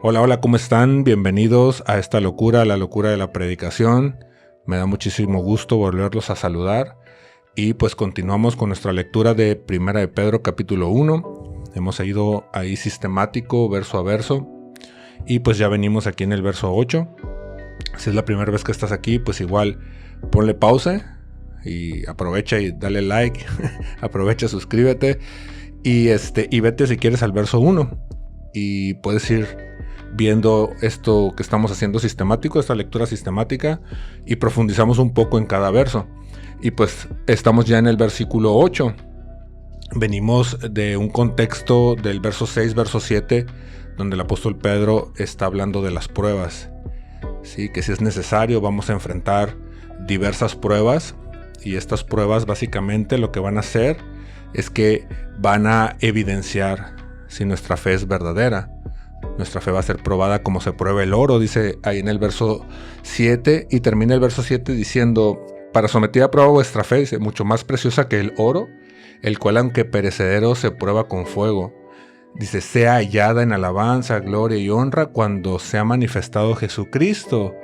Hola, hola, ¿cómo están? Bienvenidos a esta locura, la locura de la predicación. Me da muchísimo gusto volverlos a saludar. Y pues continuamos con nuestra lectura de Primera de Pedro capítulo 1. Hemos ido ahí sistemático, verso a verso. Y pues ya venimos aquí en el verso 8. Si es la primera vez que estás aquí, pues igual ponle pausa y aprovecha y dale like. Aprovecha, suscríbete. Y vete si quieres al verso 1. Y puedes ir viendo esto que estamos haciendo sistemático, esta lectura sistemática, y profundizamos un poco en cada verso. Y pues estamos ya en el versículo 8. Venimos de un contexto del verso 6, verso 7, donde el apóstol Pedro está hablando de las pruebas. Sí, que si es necesario vamos a enfrentar diversas pruebas, y estas pruebas básicamente lo que van a hacer es que van a evidenciar si nuestra fe es verdadera. Nuestra fe va a ser probada como se prueba el oro, dice ahí en el verso 7, y termina el verso 7 diciendo: para someter a prueba vuestra fe, dice, mucho más preciosa que el oro, el cual aunque perecedero se prueba con fuego. Dice, sea hallada en alabanza, gloria y honra cuando sea manifestado Jesucristo.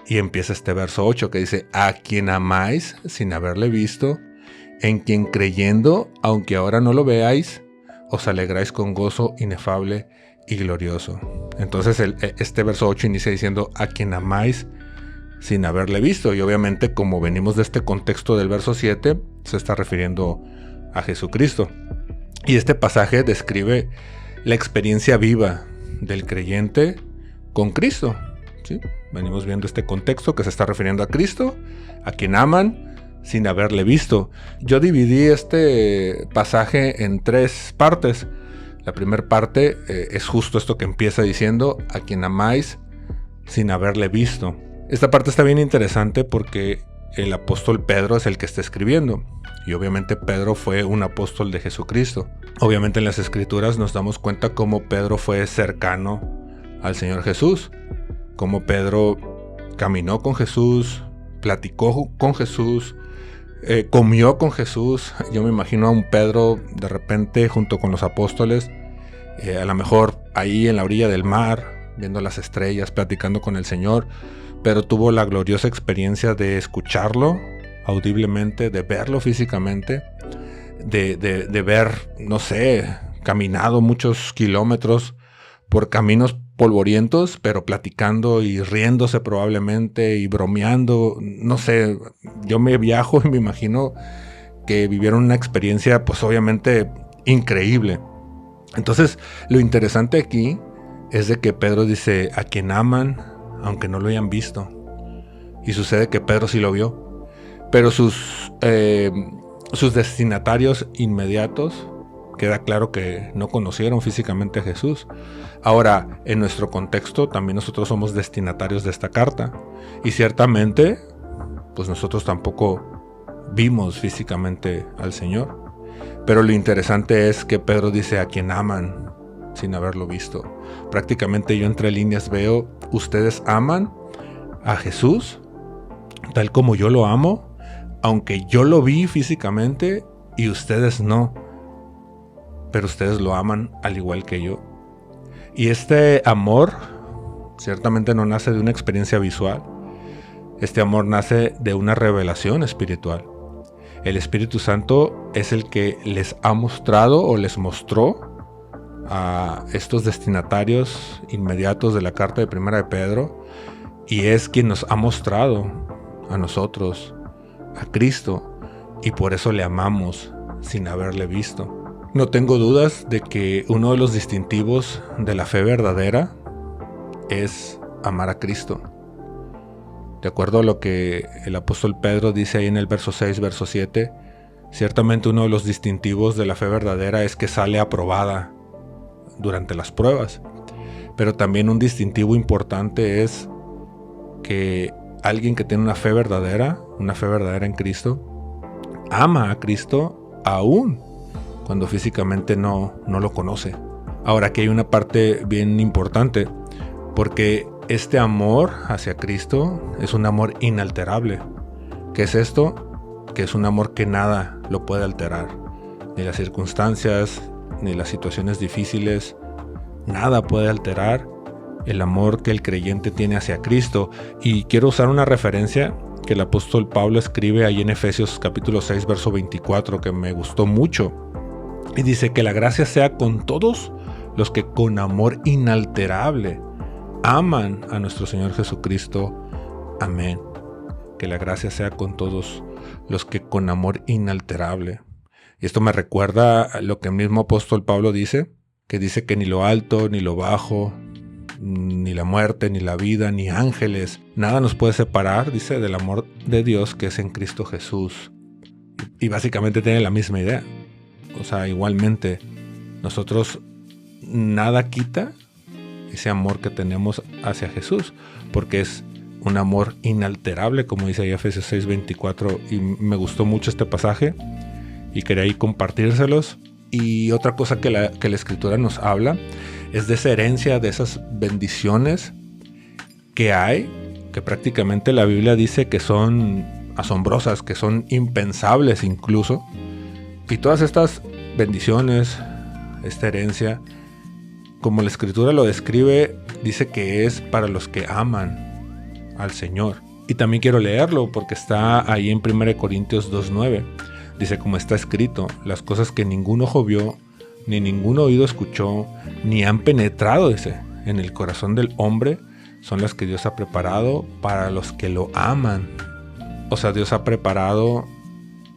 Y empieza este verso 8 que dice, a quien amáis sin haberle visto, en quien creyendo, aunque ahora no lo veáis, os alegráis con gozo inefable y glorioso. Entonces este verso 8 inicia diciendo, a quien amáis sin haberle visto. Y obviamente, como venimos de este contexto del verso 7, se está refiriendo a Jesucristo. Y este pasaje describe la experiencia viva del creyente con Cristo. ¿Sí? Venimos viendo este contexto que se está refiriendo a Cristo, a quien aman sin haberle visto. Yo dividí este pasaje en tres partes. La primera parte es justo esto que empieza diciendo, a quien amáis sin haberle visto. Esta parte está bien interesante porque el apóstol Pedro es el que está escribiendo. Y obviamente Pedro fue un apóstol de Jesucristo. Obviamente en las escrituras nos damos cuenta cómo Pedro fue cercano al Señor Jesús. Cómo Pedro caminó con Jesús, platicó con Jesús, comió con Jesús. Yo me imagino a un Pedro de repente junto con los apóstoles, a lo mejor ahí en la orilla del mar, viendo las estrellas, platicando con el Señor, pero tuvo la gloriosa experiencia de escucharlo audiblemente, de verlo físicamente, de ver, no sé, caminado muchos kilómetros por caminos polvorientos, pero platicando y riéndose probablemente y bromeando, no sé, yo me viajo y me imagino que vivieron una experiencia pues obviamente increíble. Entonces lo interesante aquí es de que Pedro dice, a quien aman aunque no lo hayan visto, y sucede que Pedro sí lo vio, pero sus destinatarios inmediatos queda claro que no conocieron físicamente a Jesús. Ahora, en nuestro contexto, también nosotros somos destinatarios de esta carta. Y ciertamente, pues nosotros tampoco vimos físicamente al Señor. Pero lo interesante es que Pedro dice, a quien aman sin haberlo visto. Prácticamente yo entre líneas veo, ustedes aman a Jesús tal como yo lo amo, aunque yo lo vi físicamente y ustedes no. Pero ustedes lo aman al igual que yo. Y este amor ciertamente no nace de una experiencia visual. Este amor nace de una revelación espiritual. El Espíritu Santo es el que les ha mostrado o les mostró a estos destinatarios inmediatos de la carta de Primera de Pedro, y es quien nos ha mostrado a nosotros a Cristo, y por eso le amamos sin haberle visto. No tengo dudas de que uno de los distintivos de la fe verdadera es amar a Cristo. De acuerdo a lo que el apóstol Pedro dice ahí en el verso 6, verso 7, ciertamente uno de los distintivos de la fe verdadera es que sale aprobada durante las pruebas. Pero también un distintivo importante es que alguien que tiene una fe verdadera en Cristo, ama a Cristo aún cuando físicamente no lo conoce. Ahora, aquí hay una parte bien importante, porque este amor hacia Cristo es un amor inalterable. ¿Qué es esto? Que es un amor que nada lo puede alterar. Ni las circunstancias, ni las situaciones difíciles, nada puede alterar el amor que el creyente tiene hacia Cristo. Y quiero usar una referencia que el apóstol Pablo escribe ahí en Efesios capítulo 6, verso 24, que me gustó mucho. Y dice que la gracia sea con todos los que con amor inalterable aman a nuestro Señor Jesucristo. Amén. Que la gracia sea con todos los que con amor inalterable. Y esto me recuerda a lo que el mismo apóstol Pablo dice, que dice que ni lo alto, ni lo bajo, ni la muerte, ni la vida, ni ángeles, nada nos puede separar, dice, del amor de Dios que es en Cristo Jesús. Y básicamente tiene la misma idea. O sea, igualmente, nosotros nada quita ese amor que tenemos hacia Jesús, porque es un amor inalterable, como dice ahí Efesios 6:24, y me gustó mucho este pasaje y quería ahí compartírselos. Y otra cosa que la Escritura nos habla es de esa herencia, de esas bendiciones que hay, que prácticamente la Biblia dice que son asombrosas, que son impensables incluso. Y todas estas bendiciones, esta herencia, como la Escritura lo describe, dice que es para los que aman al Señor. Y también quiero leerlo porque está ahí en 1 Corintios 2:9. Dice, como está escrito, las cosas que ningún ojo vio, ni ningún oído escuchó, ni han penetrado, dice, en el corazón del hombre, son las que Dios ha preparado para los que lo aman. O sea, Dios ha preparado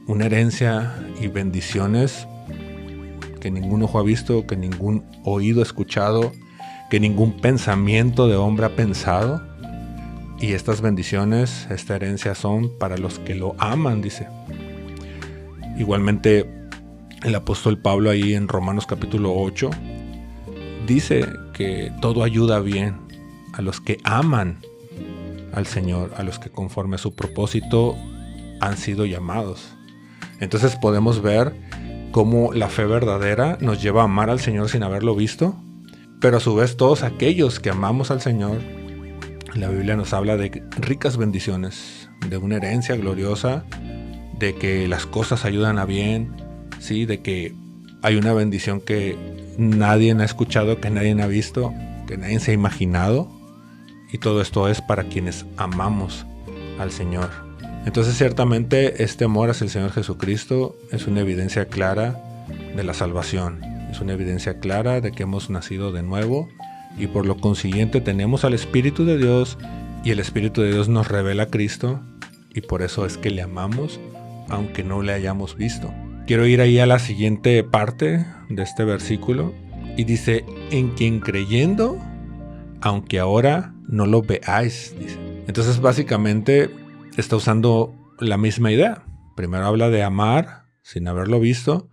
una herencia y bendiciones que ningún ojo ha visto, que ningún oído ha escuchado, que ningún pensamiento de hombre ha pensado. Y estas bendiciones, esta herencia son para los que lo aman, dice. Igualmente, el apóstol Pablo ahí en Romanos capítulo 8 dice que todo ayuda bien a los que aman al Señor, a los que conforme a su propósito han sido llamados. Entonces podemos ver cómo la fe verdadera nos lleva a amar al Señor sin haberlo visto, pero a su vez todos aquellos que amamos al Señor, la Biblia nos habla de ricas bendiciones, de una herencia gloriosa, de que las cosas ayudan a bien, ¿sí? De que hay una bendición que nadie ha escuchado, que nadie ha visto, que nadie se ha imaginado, y todo esto es para quienes amamos al Señor. Entonces ciertamente este amor hacia el Señor Jesucristo es una evidencia clara de la salvación, es una evidencia clara de que hemos nacido de nuevo, y por lo consiguiente tenemos al Espíritu de Dios, y el Espíritu de Dios nos revela a Cristo, y por eso es que le amamos, aunque no le hayamos visto. Quiero ir ahí a la siguiente parte de este versículo, y dice, en quien creyendo, aunque ahora no lo veáis, dice. Entonces básicamente está usando la misma idea. Primero habla de amar sin haberlo visto,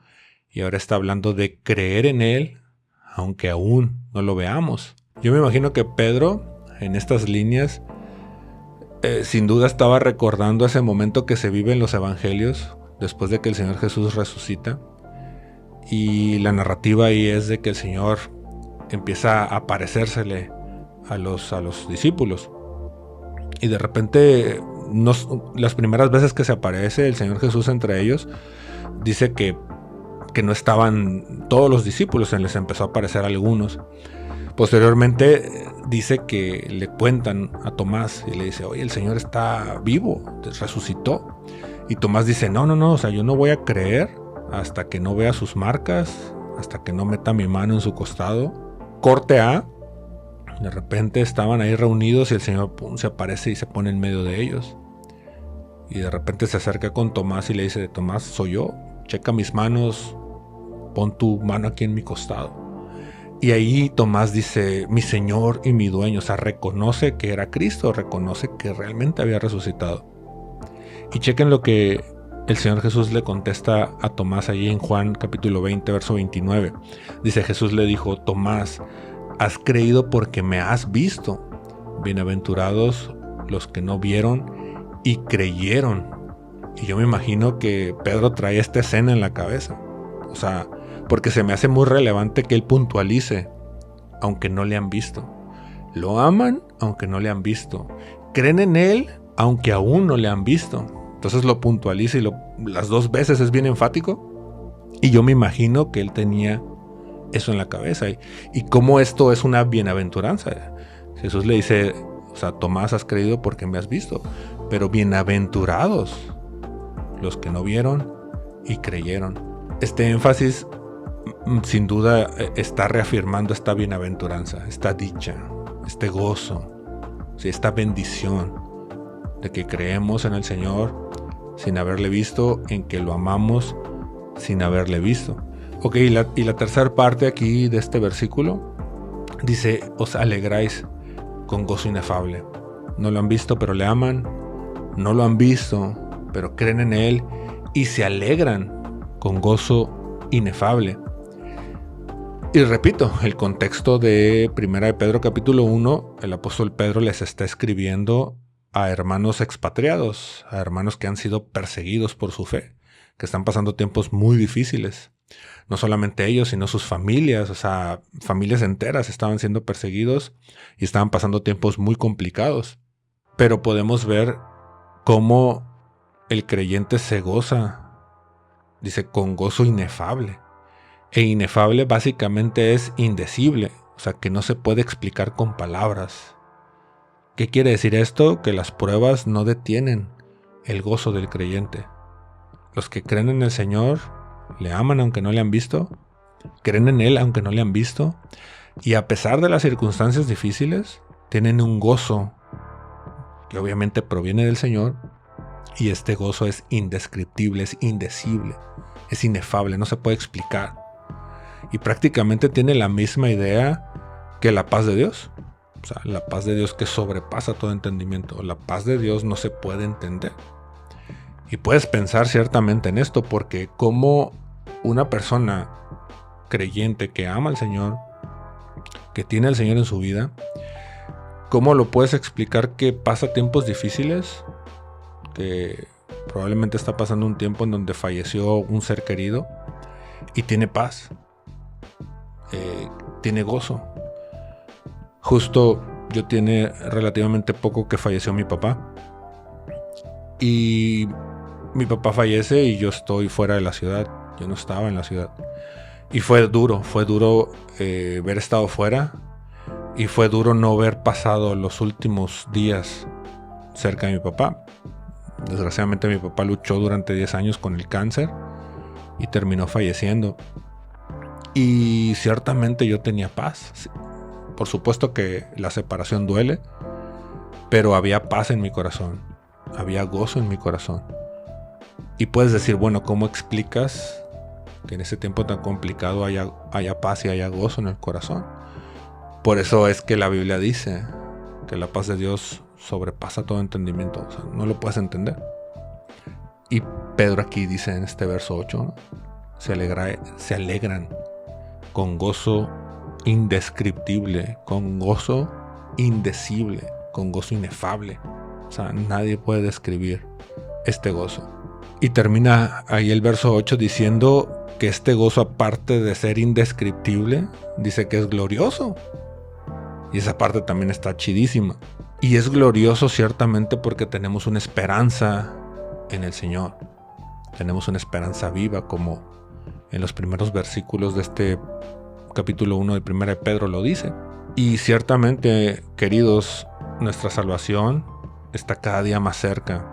y ahora está hablando de creer en Él, aunque aún no lo veamos. Yo me imagino que Pedro, en estas líneas, sin duda estaba recordando ese momento que se vive en los evangelios, después de que el Señor Jesús resucita. Y la narrativa ahí es de que el Señor empieza a aparecérsele a los discípulos. Y de repente, las primeras veces que se aparece el Señor Jesús entre ellos, dice que no estaban todos los discípulos, se les empezó a aparecer algunos. Posteriormente dice que le cuentan a Tomás y le dice, oye, el Señor está vivo, resucitó. Y Tomás dice, no, o sea, yo no voy a creer hasta que no vea sus marcas, hasta que no meta mi mano en su costado. Corte A, de repente estaban ahí reunidos y el Señor se aparece y se pone en medio de ellos. Y de repente se acerca con Tomás y le dice, Tomás, soy yo, checa mis manos, pon tu mano aquí en mi costado. Y ahí Tomás dice, mi Señor y mi dueño, o sea, reconoce que era Cristo, reconoce que realmente había resucitado. Y chequen lo que el Señor Jesús le contesta a Tomás allí en Juan capítulo 20, verso 29. Dice, Jesús le dijo, Tomás, has creído porque me has visto. Bienaventurados los que no vieron y creyeron. Y yo me imagino que Pedro trae esta escena en la cabeza. O sea, porque se me hace muy relevante que él puntualice, aunque no le han visto. Lo aman, aunque no le han visto. Creen en él, aunque aún no le han visto. Entonces lo puntualiza y las dos veces es bien enfático. Y yo me imagino que él tenía eso en la cabeza. Y cómo esto es una bienaventuranza. Jesús le dice, o sea, Tomás, has creído porque me has visto, pero bienaventurados los que no vieron y creyeron. Este énfasis sin duda está reafirmando esta bienaventuranza, esta dicha, este gozo, ¿sí? Esta bendición de que creemos en el Señor sin haberle visto, en que lo amamos sin haberle visto. Ok, y la tercera parte aquí de este versículo dice, os alegráis con gozo inefable. No lo han visto, pero le aman. No lo han visto, pero creen en Él y se alegran con gozo inefable. Y repito, el contexto de 1 de Pedro capítulo 1, el apóstol Pedro les está escribiendo a hermanos expatriados, a hermanos que han sido perseguidos por su fe, que están pasando tiempos muy difíciles. No solamente ellos, sino sus familias, o sea, familias enteras estaban siendo perseguidos y estaban pasando tiempos muy complicados. Pero podemos ver cómo el creyente se goza, dice, con gozo inefable. E inefable básicamente es indecible, o sea, que no se puede explicar con palabras. ¿Qué quiere decir esto? Que las pruebas no detienen el gozo del creyente. Los que creen en el Señor le aman aunque no le han visto, creen en Él aunque no le han visto, y a pesar de las circunstancias difíciles, tienen un gozo que obviamente proviene del Señor, y este gozo es indescriptible, es indecible, es inefable, no se puede explicar. Y prácticamente tiene la misma idea que la paz de Dios. O sea, la paz de Dios que sobrepasa todo entendimiento. La paz de Dios no se puede entender. Y puedes pensar ciertamente en esto, porque como una persona creyente que ama al Señor, que tiene al Señor en su vida, ¿cómo lo puedes explicar que pasa tiempos difíciles? Que probablemente está pasando un tiempo en donde falleció un ser querido y tiene paz, tiene gozo. Justo yo tiene relativamente poco que falleció mi papá, y mi papá fallece y yo estoy fuera de la ciudad, yo no estaba en la ciudad, y fue duro haber estado fuera, y fue duro no haber pasado los últimos días cerca de mi papá. Desgraciadamente mi papá luchó durante 10 años con el cáncer y terminó falleciendo. Y ciertamente yo tenía paz. Por supuesto que la separación duele, pero había paz en mi corazón, había gozo en mi corazón. Y puedes decir, bueno, ¿cómo explicas que en ese tiempo tan complicado haya paz y haya gozo en el corazón? Por eso es que la Biblia dice que la paz de Dios sobrepasa todo entendimiento. O sea, no lo puedes entender. Y Pedro aquí dice en este verso 8, ¿no? Se alegran con gozo indescriptible, con gozo indecible, con gozo inefable. O sea, nadie puede describir este gozo. Y termina ahí el verso 8 diciendo que este gozo, aparte de ser indescriptible, dice que es glorioso. Y esa parte también está chidísima. Y es glorioso ciertamente porque tenemos una esperanza en el Señor. Tenemos una esperanza viva, como en los primeros versículos de este capítulo 1 de 1 de Pedro lo dice. Y ciertamente, queridos, nuestra salvación está cada día más cerca.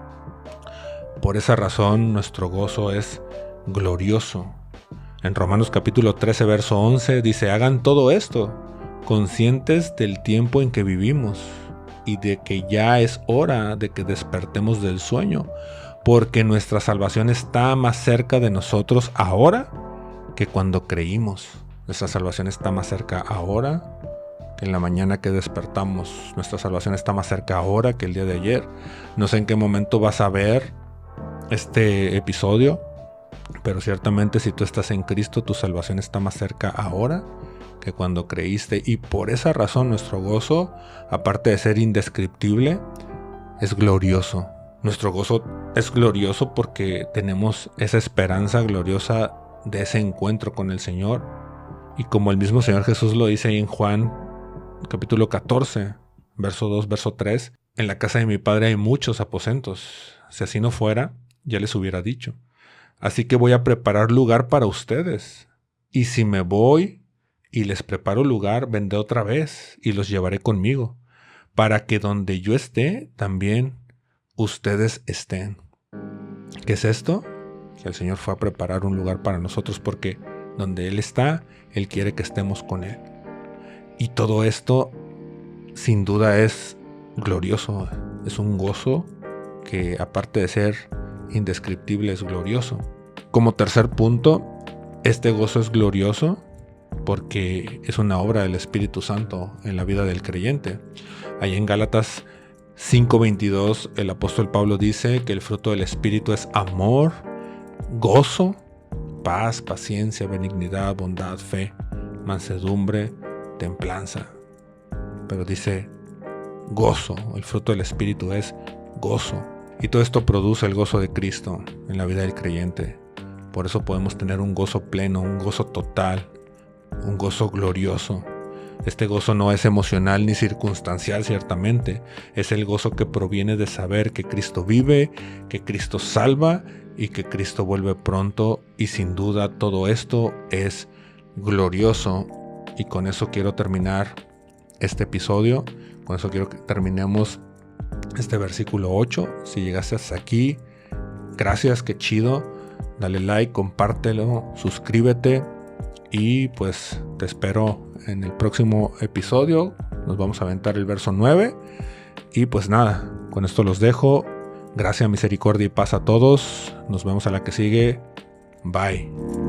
Por esa razón, nuestro gozo es glorioso. En Romanos capítulo 13, verso 11, dice, hagan todo esto, conscientes del tiempo en que vivimos, y de que ya es hora de que despertemos del sueño, porque nuestra salvación está más cerca de nosotros ahora que cuando creímos. Nuestra salvación está más cerca ahora que en la mañana que despertamos. Nuestra salvación está más cerca ahora que el día de ayer. No sé en qué momento vas a ver este episodio, pero ciertamente si tú estás en Cristo, tu salvación está más cerca ahora que cuando creíste. Y por esa razón nuestro gozo, aparte de ser indescriptible, es glorioso. Nuestro gozo es glorioso porque tenemos esa esperanza gloriosa de ese encuentro con el Señor. Y como el mismo Señor Jesús lo dice ahí en Juan capítulo 14, verso 2, verso 3, en la casa de mi Padre hay muchos aposentos. Si así no fuera, ya les hubiera dicho. Así que voy a preparar lugar para ustedes. Y si me voy y les preparo lugar, vendré otra vez y los llevaré conmigo, para que donde yo esté, también ustedes estén. ¿Qué es esto? Que el Señor fue a preparar un lugar para nosotros, porque donde Él está, Él quiere que estemos con Él. Y todo esto, sin duda, es glorioso. Es un gozo que, aparte de ser indescriptible, es glorioso. Como tercer punto, este gozo es glorioso porque es una obra del Espíritu Santo en la vida del creyente. Ahí en Gálatas 5:22 el apóstol Pablo dice que el fruto del Espíritu es amor, gozo, paz, paciencia, benignidad, bondad, fe, mansedumbre, templanza. Pero dice gozo, el fruto del Espíritu es gozo. Y todo esto produce el gozo de Cristo en la vida del creyente. Por eso podemos tener un gozo pleno, un gozo total, un gozo glorioso. Este gozo no es emocional ni circunstancial, ciertamente. Es el gozo que proviene de saber que Cristo vive, que Cristo salva y que Cristo vuelve pronto. Y sin duda todo esto es glorioso. Y con eso quiero terminar este episodio. Con eso quiero que terminemos este versículo 8. Si llegaste hasta aquí, gracias, qué chido. Dale like, compártelo, suscríbete. Y pues te espero en el próximo episodio. Nos vamos a aventar el verso 9. Y pues nada, con esto los dejo. Gracia, misericordia y paz a todos. Nos vemos a la que sigue. Bye.